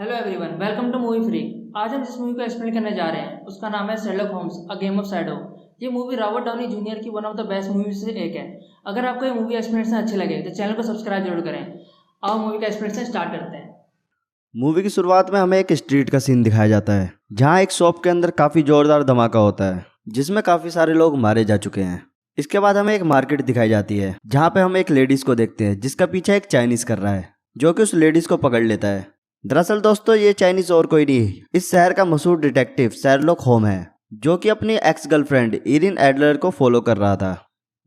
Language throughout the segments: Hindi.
Hello everyone, welcome to movie free. आज हम जिस मूवी को एक्सप्लेन करने जा रहे हैं उसका नाम है Sherlock Holmes a game of shadow. ये मूवी रॉबर्ट डाउनी जूनियर की one of the best movie से एक है। अगर आपको ये मूवी एक्सप्लेनेशन अच्छे लगे तो चैनल को सब्सक्राइब जरूर करें। आओ मूवी का एक्सप्लेनेशन स्टार्ट करते हैं। मूवी की शुरुआत में हमें एक स्ट्रीट का सीन दिखाया जाता है जहां एक शॉप के अंदर काफी जोरदार धमाका होता है जिसमें काफी सारे लोग मारे जा चुके हैं। इसके बाद हमें एक मार्केट दिखाई जाती है जहां पे हम एक लेडीज को देखते हैं जिसका पीछा एक चाइनीज कर रहा है जो कि उस लेडीज को पकड़ लेता है। दरअसल दोस्तों ये चाइनीज और कोई नहीं, इस शहर का मशहूर डिटेक्टिव शेरलॉक होम है जो कि अपनी एक्स गर्लफ्रेंड इरिन एडलर को फॉलो कर रहा था।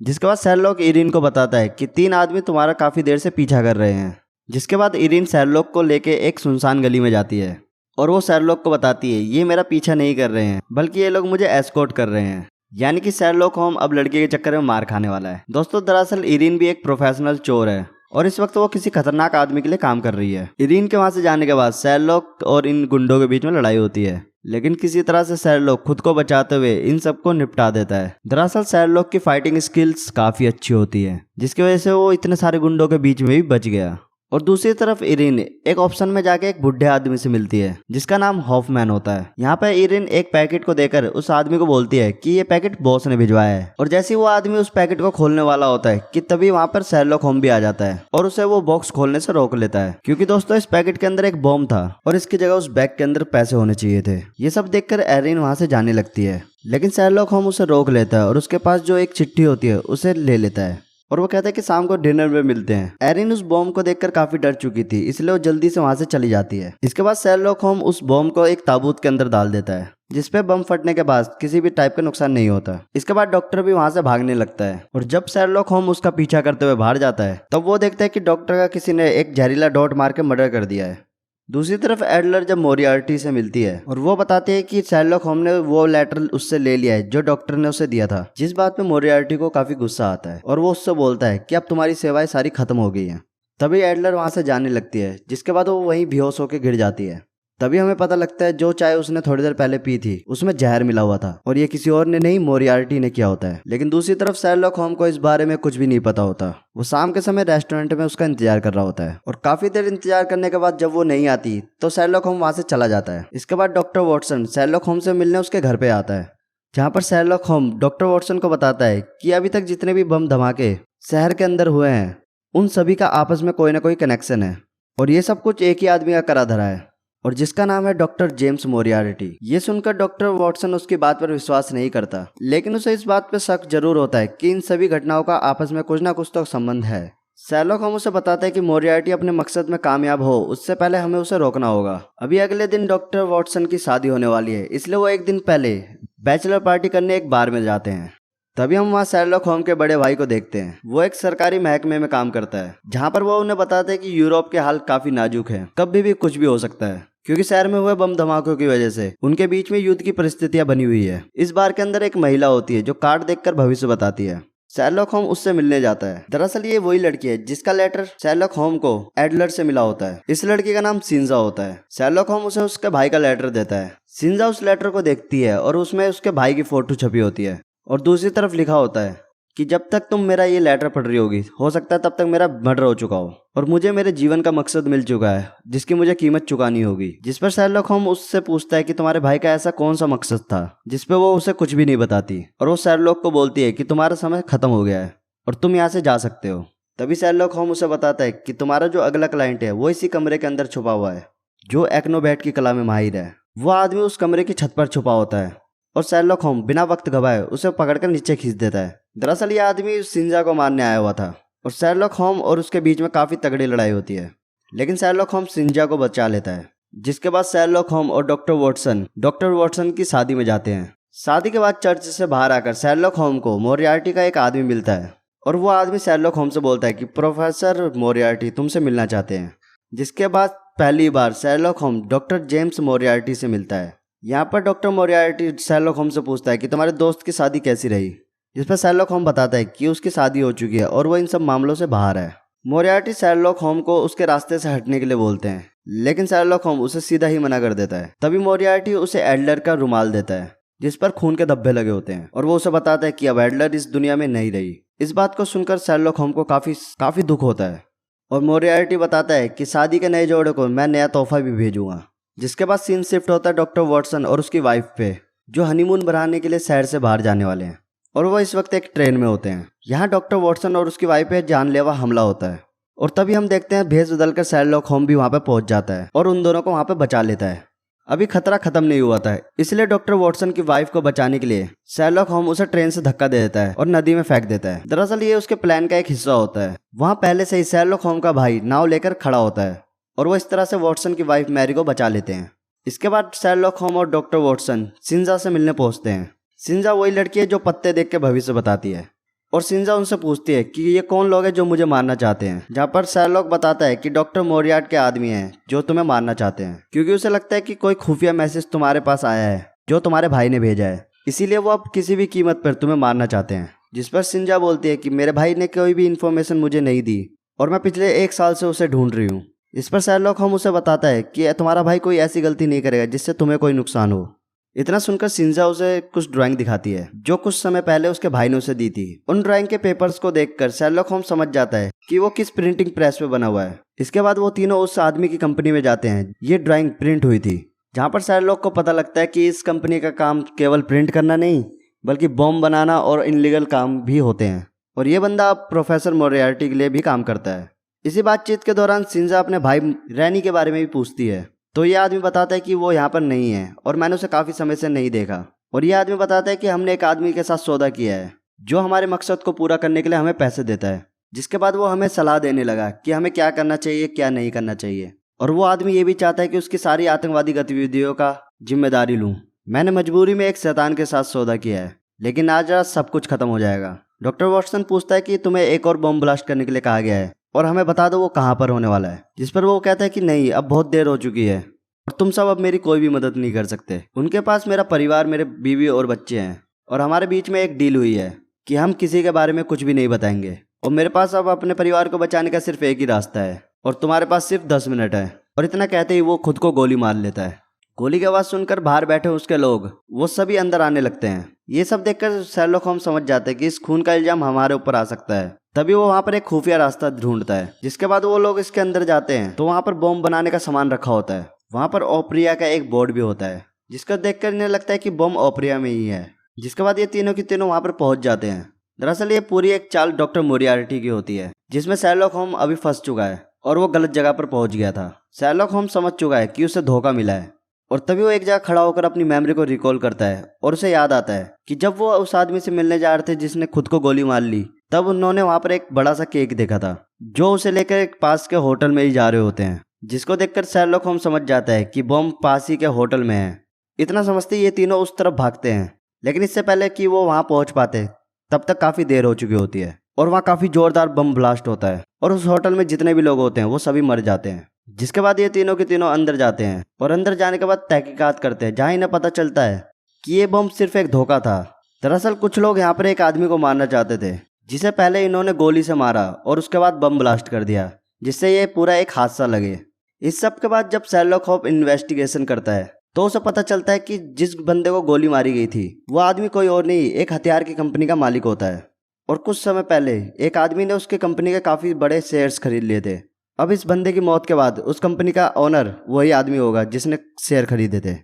जिसके बाद शेरलॉक इरिन को बताता है कि 3 आदमी तुम्हारा काफी देर से पीछा कर रहे हैं। जिसके बाद इरिन शेरलॉक को लेके एक सुनसान गली में जाती है और वो शेरलॉक को बताती है ये मेरा पीछा नहीं कर रहे हैं बल्कि ये लोग मुझे एस्कॉर्ट कर रहे हैं। यानी कि शेरलॉक होम अब लड़के के चक्कर में मार खाने वाला है। दोस्तों दरअसल इरिन भी एक प्रोफेशनल चोर है और इस वक्त वो किसी खतरनाक आदमी के लिए काम कर रही है। इरिन के वहां से जाने के बाद शेरलॉक और इन गुंडों के बीच में लड़ाई होती है, लेकिन किसी तरह से शेरलॉक खुद को बचाते हुए इन सबको निपटा देता है। दरअसल शेरलॉक की फाइटिंग स्किल्स काफी अच्छी होती है जिसकी वजह से वो इतने सारे गुंडों के बीच में भी बच गया। और दूसरी तरफ इरिन एक ऑप्शन में जाके एक बुढ़े आदमी से मिलती है जिसका नाम हॉफमैन होता है। यहाँ पे इरिन एक पैकेट को देकर उस आदमी को बोलती है कि ये पैकेट बॉस ने भिजवाया है। और जैसे ही वो आदमी उस पैकेट को खोलने वाला होता है कि तभी वहाँ पर शेरलॉक होम भी आ जाता है और उसे वो बॉक्स खोलने से रोक लेता है, क्योंकि दोस्तों इस पैकेट के अंदर एक बॉम्ब था और इसकी जगह उस बैग के अंदर पैसे होने चाहिए थे। ये सब देखकर इरिन वहाँ से जाने लगती है, लेकिन शेरलॉक होम उसे रोक लेता है और उसके पास जो एक चिट्ठी होती है उसे ले लेता है और वो कहता है कि शाम को डिनर में मिलते हैं। एरिन उस बॉम्ब को देखकर काफी डर चुकी थी, इसलिए वो जल्दी से वहां से चली जाती है। इसके बाद शेरलॉक होम उस बॉम्ब को एक ताबूत के अंदर डाल देता है जिसपे बम फटने के बाद किसी भी टाइप का नुकसान नहीं होता। इसके बाद डॉक्टर भी वहां से भागने लगता है और जब शेरलॉक होम उसका पीछा करते हुए बाहर जाता है तब वो देखता है कि डॉक्टर का किसी ने एक जहरीला डॉट मार के मर्डर कर दिया है। दूसरी तरफ एडलर जब मोरियार्टी से मिलती है और वो बताते हैं कि शेरलॉक होम ने वो लेटर उससे ले लिया है जो डॉक्टर ने उसे दिया था, जिस बात पे मोरियार्टी को काफी गुस्सा आता है और वो उससे बोलता है कि अब तुम्हारी सेवाएं सारी खत्म हो गई हैं। तभी एडलर वहां से जाने लगती है, जिसके बाद वो वहीं बेहोश होकर गिर जाती है। तभी हमें पता लगता है जो चाय उसने थोड़ी देर पहले पी थी उसमें जहर मिला हुआ था और ये किसी और ने नहीं, मोरियार्टी ने किया होता है। लेकिन दूसरी तरफ शेरलॉक होम को इस बारे में कुछ भी नहीं पता होता। वो शाम के समय रेस्टोरेंट में उसका इंतजार कर रहा होता है और काफी देर इंतजार करने के बाद जब वो नहीं आती तो शेरलॉक होम वहां से चला जाता है। इसके बाद डॉक्टर वॉटसन शेरलॉक होम से मिलने उसके घर पे आता है, जहाँ पर शेरलॉक होम डॉक्टर वॉटसन को बताता है कि अभी तक जितने भी बम धमाके शहर के अंदर हुए हैं उन सभी का आपस में कोई ना कोई कनेक्शन है और ये सब कुछ एक ही आदमी का करा धरा है और जिसका नाम है डॉक्टर जेम्स मोरियार्टी। ये सुनकर डॉक्टर वॉटसन उसकी बात पर विश्वास नहीं करता, लेकिन उसे इस बात पर शक जरूर होता है कि इन सभी घटनाओं का आपस में कुछ ना कुछ तो संबंध है। शेरलॉक होम उसे बताता है कि मोरियार्टी अपने मकसद में कामयाब हो उससे पहले हमें उसे रोकना होगा। अभी अगले दिन डॉक्टर वॉटसन की शादी होने वाली है, इसलिए वो एक दिन पहले बैचलर पार्टी करने एक बार में जाते हैं। तभी हम वहाँ शेरलॉक होम के बड़े भाई को देखते हैं। वो एक सरकारी महकमे में काम करता है, जहाँ पर वो उन्हें बताता है कि यूरोप के हाल काफी नाजुक है, कभी भी कुछ भी हो सकता है, क्योंकि शहर में हुए बम धमाकों की वजह से उनके बीच में युद्ध की परिस्थितियां बनी हुई है। इस बार के अंदर एक महिला होती है जो कार्ड देखकर भविष्य बताती है। शेरलॉक होम उससे मिलने जाता है। दरअसल ये वही लड़की है जिसका लेटर शेरलॉक होम को एडलर से मिला होता है। इस लड़की का नाम सिंजा होता है। शेरलॉक होम उसे उसके भाई का लेटर देता है। सिंजा उस लेटर को देखती है और उसमें उसके भाई की फोटो छपी होती है और दूसरी तरफ लिखा होता है कि जब तक तुम मेरा ये लेटर पढ़ रही होगी हो सकता है तब तक मेरा मर्डर हो चुका हो और मुझे मेरे जीवन का मकसद मिल चुका है जिसकी मुझे कीमत चुकानी होगी। जिस पर शेरलॉक होम उससे पूछता है कि तुम्हारे भाई का ऐसा कौन सा मकसद था, जिस पे वो उसे कुछ भी नहीं बताती और वो शेरलॉक को बोलती है कि तुम्हारा समय खत्म हो गया है और तुम यहाँ से जा सकते हो। तभी शेरलॉक होम उसे बताता है कि तुम्हारा जो अगला क्लाइंट है वो इसी कमरे के अंदर छुपा हुआ है, जो एक्नोबैट की कला में माहिर है। वो आदमी उस कमरे की छत पर छुपा होता है और शेरलॉक होम बिना वक्त गवाए उसे पकड़कर नीचे खींच देता है। दरअसल ये आदमी सिंजा को मारने आया हुआ था और शेरलॉक होम और उसके बीच में काफी तगड़ी लड़ाई होती है, लेकिन शेरलॉक होम सिंजा को बचा लेता है। जिसके बाद शेरलॉक होम और डॉक्टर वॉटसन की शादी में जाते हैं। शादी के बाद चर्च से बाहर आकर शेरलॉक होम को मोरियार्टी का एक आदमी मिलता है और वो आदमी शेरलॉक होम से बोलता है कि प्रोफेसर मोरियार्टी तुमसे मिलना चाहते हैं। जिसके बाद पहली बार शेरलॉक होम डॉक्टर जेम्स मोरियार्टी से मिलता है। यहाँ पर डॉक्टर मोरियार्टी शेरलॉक होम से पूछता है कि तुम्हारे दोस्त की शादी कैसी रही, जिस पर शेरलॉक होम बताता है कि उसकी शादी हो चुकी है और वो इन सब मामलों से बाहर है। मोरियार्टी शेरलॉक होम को उसके रास्ते से हटने के लिए बोलते हैं, लेकिन शेरलॉक होम उसे सीधा ही मना कर देता है। तभी मोरियार्टी उसे एडलर का रुमाल देता है जिस पर खून के धब्बे लगे होते हैं और वो उसे बताता है कि अब एडलर इस दुनिया में नहीं रही। इस बात को सुनकर शेरलॉक होम को काफी दुख होता है और मोरियार्टी बताता है कि शादी के नए जोड़े को मैं नया तोहफा भी भेजूंगा। जिसके बाद सीन शिफ्ट होता है डॉक्टर वॉटसन और उसकी वाइफ पे, जो हनीमून बनाने के लिए शहर से बाहर जाने वाले हैं और वो इस वक्त एक ट्रेन में होते हैं। यहाँ डॉक्टर वॉटसन और उसकी वाइफ पे जानलेवा हमला होता है और तभी हम देखते हैं भेस बदलकर शेरलॉक होम्स भी वहाँ पे पहुंच जाता है और उन दोनों को वहाँ पे बचा लेता है। अभी खतरा खत्म नहीं हुआ था, इसलिए डॉक्टर वॉटसन की वाइफ को बचाने के लिए शेरलॉक होम्स उसे ट्रेन से धक्का दे देता है और नदी में फेंक देता है। दरअसल ये उसके प्लान का एक हिस्सा होता है। वहाँ पहले से ही शेरलॉक होम्स का भाई नाव लेकर खड़ा होता है और वो इस तरह से वॉटसन की वाइफ मैरी को बचा लेते हैं। इसके बाद शेरलॉक होम्स और डॉक्टर वॉटसन शिंजा से मिलने पहुंचते हैं। शिंजा वही लड़की है जो पत्ते देख के भविष्य बताती है और शिंजा उनसे पूछती है कि ये कौन लोग हैं जो मुझे मारना चाहते हैं, जहाँ पर शेरलॉक बताता है कि डॉक्टर मोरियार्टी के आदमी हैं जो तुम्हें मारना चाहते हैं, क्योंकि उसे लगता है कि कोई खुफिया मैसेज तुम्हारे पास आया है जो तुम्हारे भाई ने भेजा है, इसीलिए वो अब किसी भी कीमत पर तुम्हें मारना चाहते हैं। जिस पर शिंजा बोलती है कि मेरे भाई ने कोई भी इन्फॉर्मेशन मुझे नहीं दी और मैं पिछले 1 साल से उसे ढूंढ रही हूँ। इस पर शेरलॉक होम्स उसे बताता है कि तुम्हारा भाई कोई ऐसी गलती नहीं करेगा जिससे तुम्हें कोई नुकसान हो। इतना सुनकर शिंजा उसे कुछ ड्राइंग दिखाती है जो कुछ समय पहले उसके भाई ने उसे दी थी। उन ड्राइंग के पेपर्स को देखकर शेरलॉक होम्स समझ जाता है कि वो किस प्रिंटिंग प्रेस पे बना हुआ है। इसके बाद वो तीनों उस आदमी की कंपनी में जाते हैं ये ड्राइंग प्रिंट हुई थी, जहाँ पर शेरलॉक को पता लगता है कि इस कंपनी का काम केवल प्रिंट करना नहीं बल्कि बॉम्ब बनाना और इनलीगल काम भी होते हैं और ये बंदा अब प्रोफेसर मोरियार्टी के लिए भी काम करता है। इसी बातचीत के दौरान शिंजा अपने भाई रैनी के बारे में भी पूछती है तो ये आदमी बताता है कि वो यहाँ पर नहीं है और मैंने उसे काफ़ी समय से नहीं देखा। और ये आदमी बताता है कि हमने एक आदमी के साथ सौदा किया है जो हमारे मकसद को पूरा करने के लिए हमें पैसे देता है। जिसके बाद वो हमें सलाह देने लगा कि हमें क्या करना चाहिए क्या नहीं करना चाहिए और वो आदमी ये भी चाहता है कि उसकी सारी आतंकवादी गतिविधियों का जिम्मेदारी लूँ। मैंने मजबूरी में एक शैतान के साथ सौदा किया है लेकिन आज रात सब कुछ खत्म हो जाएगा। डॉक्टर वॉटसन पूछता है कि तुम्हें एक और बॉम्ब ब्लास्ट करने के लिए कहा गया है और हमें बता दो वो कहाँ पर होने वाला है। जिस पर वो कहता है कि नहीं, अब बहुत देर हो चुकी है और तुम सब अब मेरी कोई भी मदद नहीं कर सकते। उनके पास मेरा परिवार, मेरे बीवी और बच्चे हैं और हमारे बीच में एक डील हुई है कि हम किसी के बारे में कुछ भी नहीं बताएंगे और मेरे पास अब अपने परिवार को बचाने का सिर्फ एक ही रास्ता है और तुम्हारे पास सिर्फ 10 मिनट है। और इतना कहते ही वो खुद को गोली मार लेता है। गोली की आवाज़ सुनकर बाहर बैठे उसके लोग वो सभी अंदर आने लगते हैं। ये सब देखकर शेरलॉक होम्स समझ जाते हैं कि इस खून का इल्जाम हमारे ऊपर आ सकता है। तभी वो वहाँ पर एक खुफिया रास्ता ढूंढता है। जिसके बाद वो लोग इसके अंदर जाते हैं तो वहाँ पर बॉम्ब बनाने का सामान रखा होता है। वहाँ पर ओप्रिया का एक बोर्ड भी होता है जिसका देखकर इन्हें लगता है कि बम ओप्रिया में ही है। जिसके बाद ये तीनों की तीनों वहाँ पर पहुँच जाते हैं। दरअसल ये पूरी एक चाल डॉक्टर मोरियार्टी की होती है जिसमें शेरलॉक होम्स अभी फंस चुका है और वो गलत जगह पर पहुँच गया था। शेरलॉक होम्स समझ चुका है कि उसे धोखा मिला है और तभी वो एक जगह खड़ा होकर अपनी मेमोरी को रिकॉल करता है और उसे याद आता है कि जब वो उस आदमी से मिलने जा रहे थे जिसने खुद को गोली मार ली, तब उन्होंने वहाँ पर एक बड़ा सा केक देखा था जो उसे लेकर एक पास के होटल में ही जा रहे होते हैं। जिसको देखकर शेरलॉक होम्स समझ जाता है कि बॉम्ब पास ही के होटल में है। इतना समझते ये तीनों उस तरफ भागते हैं लेकिन इससे पहले कि वो वहाँ पहुँच पाते तब तक काफ़ी देर हो चुकी होती है और वहाँ काफ़ी जोरदार बम ब्लास्ट होता है और उस होटल में जितने भी लोग होते हैं वो सभी मर जाते हैं। जिसके बाद ये तीनों के तीनों अंदर जाते हैं और अंदर जाने के बाद तहकीकात करते हैं, जहाँ इन्हें पता चलता है कि ये बम सिर्फ एक धोखा था। दरअसल कुछ लोग यहाँ पर एक आदमी को मारना चाहते थे जिसे पहले इन्होंने गोली से मारा और उसके बाद बम ब्लास्ट कर दिया जिससे ये पूरा एक हादसा लगे। इस सब के बाद जब शेरलॉक होम्स इन्वेस्टिगेशन करता है तो उसे पता चलता है कि जिस बंदे को गोली मारी गई थी वो आदमी कोई और नहीं, एक हथियार की कंपनी का मालिक होता है और कुछ समय पहले एक आदमी ने उसके कंपनी के काफ़ी बड़े शेयर्स खरीद लिए थे। अब इस बंदे की मौत के बाद उस कंपनी का ओनर वही आदमी होगा जिसने शेयर खरीदे थे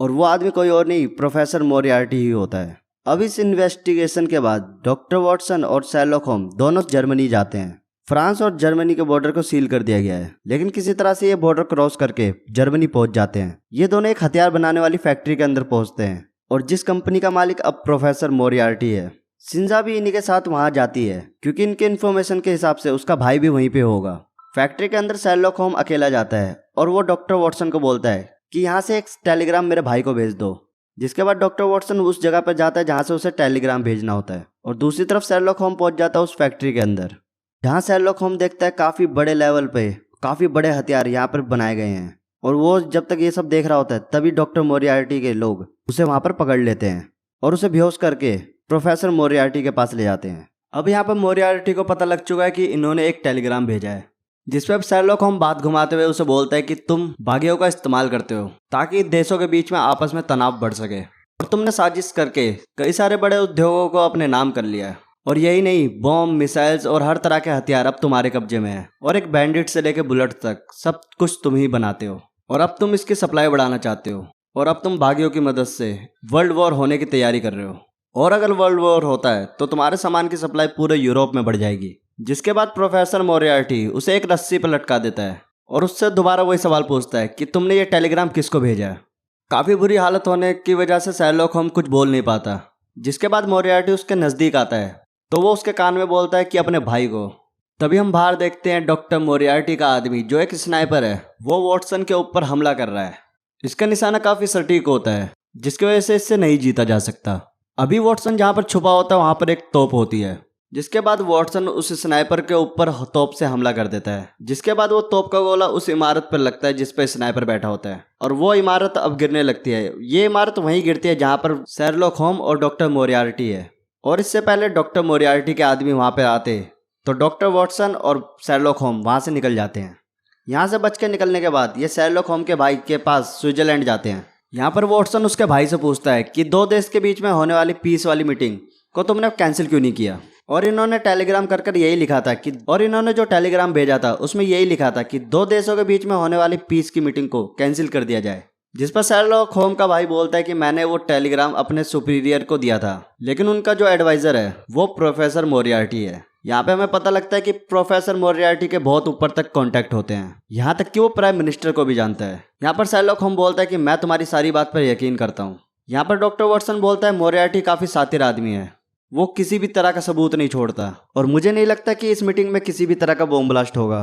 और वो आदमी कोई और नहीं, प्रोफेसर मोरियार्टी ही होता है। अब इस इन्वेस्टिगेशन के बाद डॉक्टर वॉटसन और शेरलॉक होम्स दोनों जर्मनी जाते हैं। फ्रांस और जर्मनी के बॉर्डर को सील कर दिया गया है लेकिन किसी तरह से ये बॉर्डर क्रॉस करके जर्मनी पहुंच जाते हैं। ये दोनों एक हथियार बनाने वाली फैक्ट्री के अंदर पहुंचते हैं और जिस कंपनी का मालिक अब प्रोफेसर मोरियार्टी है। शिंजा भी इन्हीं के साथ वहां जाती है क्योंकि इनके इन्फॉर्मेशन के हिसाब से उसका भाई भी वहीं पे होगा। फैक्ट्री के अंदर शेरलॉक होम्स अकेला जाता है और वो डॉक्टर वॉटसन को बोलता है कि यहाँ से एक टेलीग्राम मेरे भाई को भेज दो। जिसके बाद डॉक्टर वॉटसन उस जगह पर जाता है जहाँ से उसे टेलीग्राम भेजना होता है और दूसरी तरफ शेरलॉक होम्स पहुंच जाता है उस फैक्ट्री के अंदर, जहाँ शेरलॉक होम्स देखता है काफ़ी बड़े लेवल पे काफ़ी बड़े हथियार यहाँ पर बनाए गए हैं और वो जब तक ये सब देख रहा होता है तभी डॉक्टर मोरियार्टी के लोग उसे वहाँ पर पकड़ लेते हैं और उसे बेहोश करके प्रोफेसर मोरियार्टी के पास ले जाते हैं। अब यहाँ पर मोरियार्टी को पता लग चुका है कि इन्होंने एक टेलीग्राम भेजा है जिस पर शेरलॉक होम्स बात घुमाते हुए उसे बोलता है कि तुम भाग्यों का इस्तेमाल करते हो ताकि देशों के बीच में आपस में तनाव बढ़ सके और तुमने साजिश करके कई सारे बड़े उद्योगों को अपने नाम कर लिया है और यही नहीं, बॉम्ब, मिसाइल्स और हर तरह के हथियार अब तुम्हारे कब्जे में है। और एक बैंडिट से लेके बुलेट तक सब कुछ तुम ही बनाते हो। और अब तुम इसकी सप्लाई बढ़ाना चाहते हो। और अब तुम बागियों की मदद से वर्ल्ड वॉर होने की तैयारी कर रहे हो। और अगर वर्ल्ड वॉर होता है तो तुम्हारे सामान की सप्लाई पूरे यूरोप में बढ़ जाएगी। जिसके बाद प्रोफेसर मोरियार्टी उसे एक रस्सी पर लटका देता है और उससे दोबारा वही सवाल पूछता है कि तुमने ये टेलीग्राम किसको भेजा है। काफ़ी बुरी हालत होने की वजह से शर्लॉक होम्स कुछ बोल नहीं पाता। जिसके बाद मोरियार्टी उसके नज़दीक आता है तो वो उसके कान में बोलता है कि अपने भाई को। तभी हम बाहर देखते हैं डॉक्टर मोरियार्टी का आदमी जो एक स्नाइपर है, वो वॉटसन के ऊपर हमला कर रहा है। इसका निशाना काफ़ी सटीक होता है जिसकी वजह से इससे नहीं जीता जा सकता। अभी वॉटसन जहाँ पर छुपा होता है वहाँ पर एक तोप होती है। जिसके बाद वॉटसन उस स्नाइपर के ऊपर तोप से हमला कर देता है। जिसके बाद वो तोप का गोला उस इमारत पर लगता है जिस पर स्नाइपर बैठा होता है और वो इमारत अब गिरने लगती है। ये इमारत वहीं गिरती है जहाँ पर शर्लॉक होम्स और डॉक्टर मोरियार्टी है। और इससे पहले डॉक्टर मोरियार्टी के आदमी वहाँ पर आते तो डॉक्टर वॉटसन और शर्लॉक होम्स वहाँ से निकल जाते हैं। यहाँ से बच के निकलने के बाद ये शर्लॉक होम्स के भाई के पास स्विट्जरलैंड जाते हैं। यहाँ पर वॉटसन उसके भाई से पूछता है कि दो देश के बीच में होने वाली पीस वाली मीटिंग को तुमने कैंसिल क्यों नहीं किया। और इन्होंने टेलीग्राम कर यही लिखा था कि इन्होंने जो टेलीग्राम भेजा था उसमें यही लिखा था कि दो देशों के बीच में होने वाली पीस की मीटिंग को कैंसिल कर दिया जाए। जिस पर शर्लॉक होम्स का भाई बोलता है कि मैंने वो टेलीग्राम अपने सुपीरियर को दिया था, लेकिन उनका जो एडवाइजर है वो प्रोफेसर मोरियार्टी है। यहाँ पे हमें पता लगता है कि प्रोफेसर मोरियार्टी के बहुत ऊपर तक कांटेक्ट होते हैं, यहाँ तक कि वो प्राइम मिनिस्टर को भी जानता है। यहाँ पर शर्लॉक होम्स बोलता है कि मैं तुम्हारी सारी बात पर यकीन करता हूँ। यहाँ पर डॉक्टर वॉटसन बोलता है मोरियार्टी काफ़ी शातिर आदमी है, वो किसी भी तरह का सबूत नहीं छोड़ता और मुझे नहीं लगता कि इस मीटिंग में किसी भी तरह का बम ब्लास्ट होगा,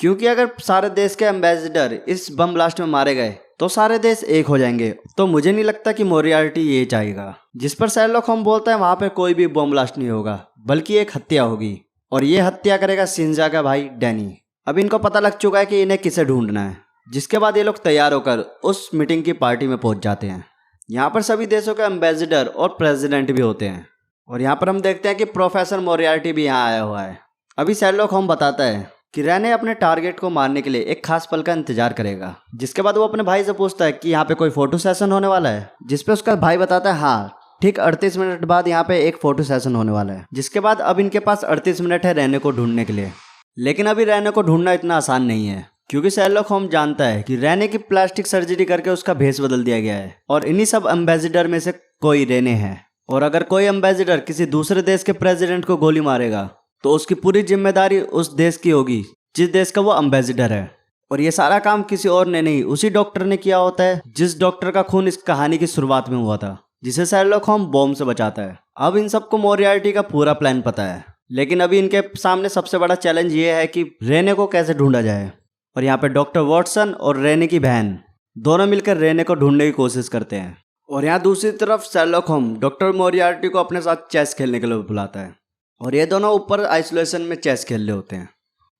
क्योंकि अगर सारे देश के एम्बेसडर इस बम ब्लास्ट में मारे गए तो सारे देश एक हो जाएंगे। तो मुझे नहीं लगता कि मोरियार्टी ये चाहेगा। जिस पर शर्लॉक होम्स बोलता है वहाँ पे कोई भी बम ब्लास्ट नहीं होगा, बल्कि एक हत्या होगी और ये हत्या करेगा शिंजा का भाई डैनी। अब इनको पता लग चुका है कि इन्हें किसे ढूंढना है। जिसके बाद ये लोग तैयार होकर उस मीटिंग की पार्टी में पहुंच जाते हैं। यहाँ पर सभी देशों के एम्बेसडर और प्रेसिडेंट भी होते हैं और यहाँ पर हम देखते हैं कि प्रोफेसर मोरियार्टी भी यहाँ आया हुआ है। अभी शर्लॉक होम्स बताता है कि रेने अपने टारगेट को मारने के लिए एक खास पल का इंतजार करेगा। जिसके बाद वो अपने भाई से पूछता है कि यहाँ पे कोई फोटो सेशन होने वाला है। जिसपे उसका भाई बताता है हाँ, ठीक 38 मिनट बाद यहाँ पे एक फोटो सेशन होने वाला है। जिसके बाद अब इनके पास 38 मिनट है रेने को ढूंढने के लिए। लेकिन अभी रेने को ढूंढना इतना आसान नहीं है, क्योंकि शर्लॉक होम्स जानता है कि रेने की प्लास्टिक सर्जरी करके उसका भेष बदल दिया गया है और इन्हीं सब एम्बेसडर में से कोई रेने है। और अगर कोई एम्बेसडर किसी दूसरे देश के प्रेसिडेंट को गोली मारेगा तो उसकी पूरी जिम्मेदारी उस देश की होगी जिस देश का वो एम्बेसडर है। और ये सारा काम किसी और ने नहीं, उसी डॉक्टर ने किया होता है जिस डॉक्टर का खून इस कहानी की शुरुआत में हुआ था, जिसे शर्लॉक होम्स बॉम्ब से बचाता है। अब इन सबको मोरियार्टी का पूरा प्लान पता है, लेकिन अभी इनके सामने सबसे बड़ा चैलेंज ये है कि रेने को कैसे ढूंढा जाए। और यहाँ पे डॉक्टर वॉटसन और रेने की बहन दोनों मिलकर रेने को ढूंढने की कोशिश करते हैं। और यहाँ दूसरी तरफ शर्लॉक होम्स डॉक्टर मोरियार्टी को अपने साथ चेस खेलने के लिए बुलाता है और ये दोनों ऊपर आइसोलेशन में चेस खेल रहे होते हैं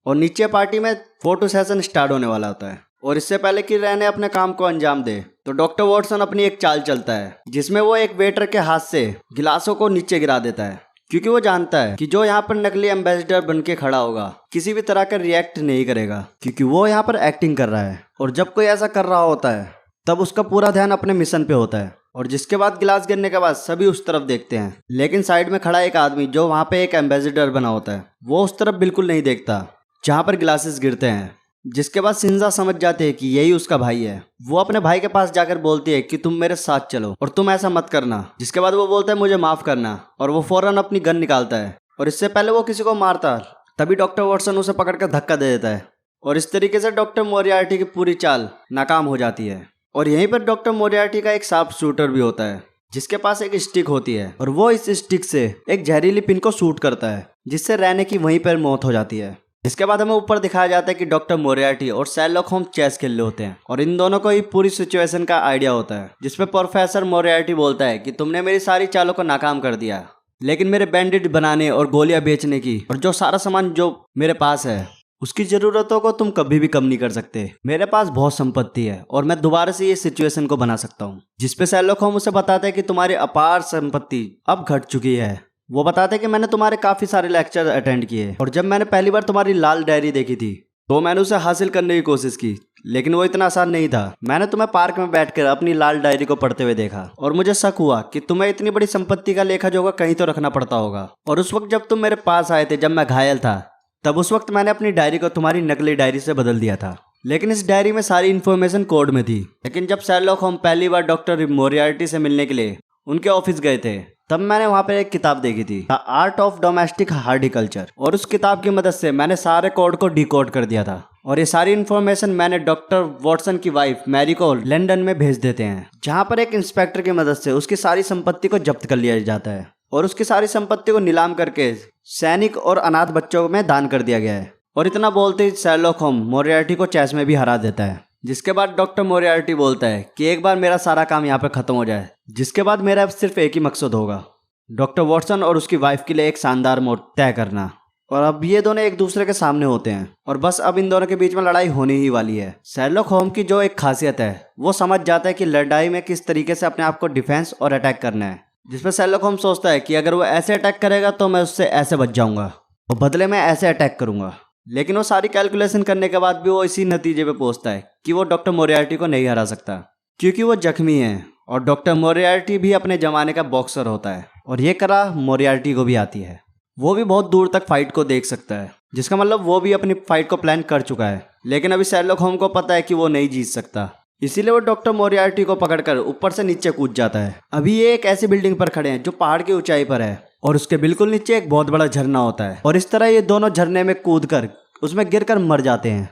और नीचे पार्टी में फोटो सेशन स्टार्ट होने वाला होता है। और इससे पहले कि रेने अपने काम को अंजाम दे तो डॉक्टर वॉटसन अपनी एक चाल चलता है जिसमें वो एक वेटर के हाथ से गिलासों को नीचे गिरा देता है, क्योंकि वो जानता है कि जो यहाँ पर नकली एम्बेसडर बन के खड़ा होगा किसी भी तरह का रिएक्ट नहीं करेगा, क्योंकि वो यहाँ पर एक्टिंग कर रहा है। और जब कोई ऐसा कर रहा होता है तब उसका पूरा ध्यान अपने मिशन पे होता है। और जिसके बाद गिलास गिरने के बाद सभी उस तरफ देखते हैं, लेकिन साइड में खड़ा एक आदमी जो वहाँ पे एक एम्बेसडर बना होता है वो उस तरफ बिल्कुल नहीं देखता जहाँ पर गिलासेस गिरते हैं। जिसके बाद शिंजा समझ जाते हैं कि यही उसका भाई है। वो अपने भाई के पास जाकर बोलती है कि तुम मेरे साथ चलो और तुम ऐसा मत करना। जिसके बाद वो बोलता है मुझे माफ करना और वो फौरन अपनी गन निकालता है और इससे पहले वो किसी को मारता तभी डॉक्टर वॉटसन उसे पकड़कर धक्का दे देता है और इस तरीके से डॉक्टर मोरियार्टी की पूरी चाल नाकाम हो जाती है। और यहीं पर डॉक्टर मोरियार्टी का एक शार्प शूटर भी होता है जिसके पास एक स्टिक होती है और वो इस स्टिक से एक जहरीली पिन को शूट करता है जिससे रेने की वहीं पर मौत हो जाती है। इसके बाद हमें ऊपर दिखाया जाता है कि डॉक्टर मोरियार्टी और शर्लॉक होम्स चेस खेल रहे होते हैं और इन दोनों को ही पूरी सिचुएशन का आइडिया होता है, जिसपे प्रोफेसर मोरियार्टी बोलता है कि तुमने मेरी सारी चालों को नाकाम कर दिया, लेकिन मेरे बैंडेड बनाने और गोलियां बेचने की और जो सारा सामान जो मेरे पास है उसकी ज़रूरतों को तुम कभी भी कम नहीं कर सकते। मेरे पास बहुत संपत्ति है और मैं दोबारा से ये सिचुएशन को बना सकता हूँ। जिसपे शर्लॉक होम्स उसे बताता है कि तुम्हारी अपार संपत्ति अब घट चुकी है। वो बताते हैं कि मैंने तुम्हारे काफ़ी सारे लेक्चर अटेंड किए और जब मैंने पहली बार तुम्हारी लाल डायरी देखी थी तो मैंने उसे हासिल करने की कोशिश की, लेकिन वो इतना आसान नहीं था। मैंने तुम्हें पार्क में बैठकर अपनी लाल डायरी को पढ़ते हुए देखा और मुझे शक हुआ कि तुम्हें इतनी बड़ी संपत्ति का लेखा जोखा कहीं तो रखना पड़ता होगा। और उस वक्त जब तुम मेरे पास आए थे, जब मैं घायल था, तब उस वक्त मैंने अपनी डायरी को तुम्हारी नकली डायरी से बदल दिया था। लेकिन इस डायरी में सारी इन्फॉर्मेशन कोड में थी। लेकिन जब शेरलॉक होम्स पहली बार डॉक्टर मोरियार्टी से मिलने के लिए उनके ऑफिस गए थे, तब मैंने वहाँ पे एक किताब देखी थी, the art of domestic horticulture. और उस किताब की मदद से मैंने सारे कोड को डिकोड कर दिया था। और ये सारी इन्फॉर्मेशन मैंने डॉक्टर वॉटसन की वाइफ मैरी को लंदन में भेज देते हैं, जहाँ पर एक इंस्पेक्टर की मदद से उसकी सारी संपत्ति को जब्त कर लिया जाता है और उसकी सारी संपत्ति को नीलाम करके सैनिक और अनाथ बच्चों में दान कर दिया गया है। और इतना बोलते ही शेरलॉक होम्स मोरियार्टी को चेस में भी हरा देता है। जिसके बाद डॉक्टर मोरियार्टी बोलता है कि एक बार मेरा सारा काम यहाँ पे खत्म हो जाए, जिसके बाद मेरा अब सिर्फ एक ही मकसद होगा, डॉक्टर वॉटसन और उसकी वाइफ के लिए एक शानदार मौत तय करना। और अब ये दोनों एक दूसरे के सामने होते हैं और बस अब इन दोनों के बीच में लड़ाई होने ही वाली है। शेरलॉक होम्स की जो एक खासियत है, वो समझ जाता है कि लड़ाई में किस तरीके से अपने आप को डिफेंस और अटैक करना है। जिसमें शेरलॉक होम्स सोचता है कि अगर वो ऐसे अटैक करेगा तो मैं उससे ऐसे बच जाऊंगा और बदले में ऐसे अटैक करूंगा। लेकिन वो सारी कैलकुलेशन करने के बाद भी वो इसी नतीजे पे पहुंचता है कि वो डॉक्टर मोरियार्टी को नहीं हरा सकता, क्योंकि वो जख्मी है और डॉक्टर मोरियार्टी भी अपने जमाने का बॉक्सर होता है और ये कला मोरियार्टी को भी आती है। वो भी बहुत दूर तक फाइट को देख सकता है, जिसका मतलब वो भी अपनी फाइट को प्लान कर चुका है। लेकिन अभी शेरलॉक होम्स को पता है कि वो नहीं जीत सकता, इसीलिए वो डॉक्टर मोरियार्टी को पकड़कर ऊपर से नीचे कूद जाता है। अभी ये एक ऐसी बिल्डिंग पर खड़े हैं जो पहाड़ की ऊंचाई पर है और उसके बिल्कुल नीचे एक बहुत बड़ा झरना होता है और इस तरह ये दोनों झरने में कूदकर उसमें गिरकर मर जाते हैं।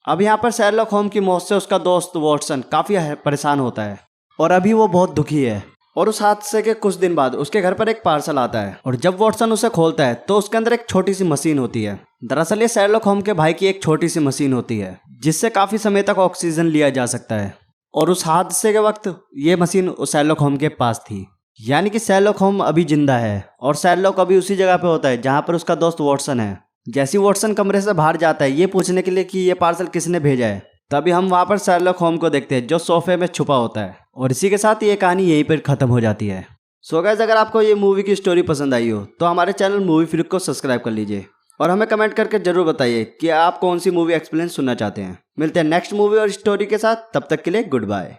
अब यहाँ पर शेरलॉक होम्स की मौत से उसका दोस्त वॉटसन काफी परेशान होता है और अभी वो बहुत दुखी है। और उस हादसे के कुछ दिन बाद उसके घर पर एक पार्सल आता है और जब वॉटसन उसे खोलता है तो उसके अंदर एक छोटी सी मशीन होती है। दरअसल ये शेरलॉक होम्स के भाई की एक छोटी सी मशीन होती है जिससे काफी समय तक ऑक्सीजन लिया जा सकता है। और उस हादसे के वक्त ये मशीन शेरलॉक होम्स के पास थी, यानी कि शेरलॉक होम्स अभी जिंदा है और शेरलॉक अभी उसी जगह पे होता है जहाँ पर उसका दोस्त वॉटसन है। जैसे वॉटसन कमरे से बाहर जाता है ये पूछने के लिए कि ये पार्सल किसने भेजा है, तभी हम वहाँ पर शेरलॉक होम्स को देखते हैं जो सोफे में छुपा होता है। और इसी के साथ ये कहानी यहीं पर खत्म हो जाती है। सो गाइस, अगर आपको ये मूवी की स्टोरी पसंद आई हो तो हमारे चैनल मूवी फ्रीक को सब्सक्राइब कर लीजिए और हमें कमेंट करके जरूर बताइए कि आप कौन सी मूवी एक्सपीरियंस सुनना चाहते हैं। मिलते हैं नेक्स्ट मूवी और स्टोरी के साथ, तब तक के लिए गुड बाय।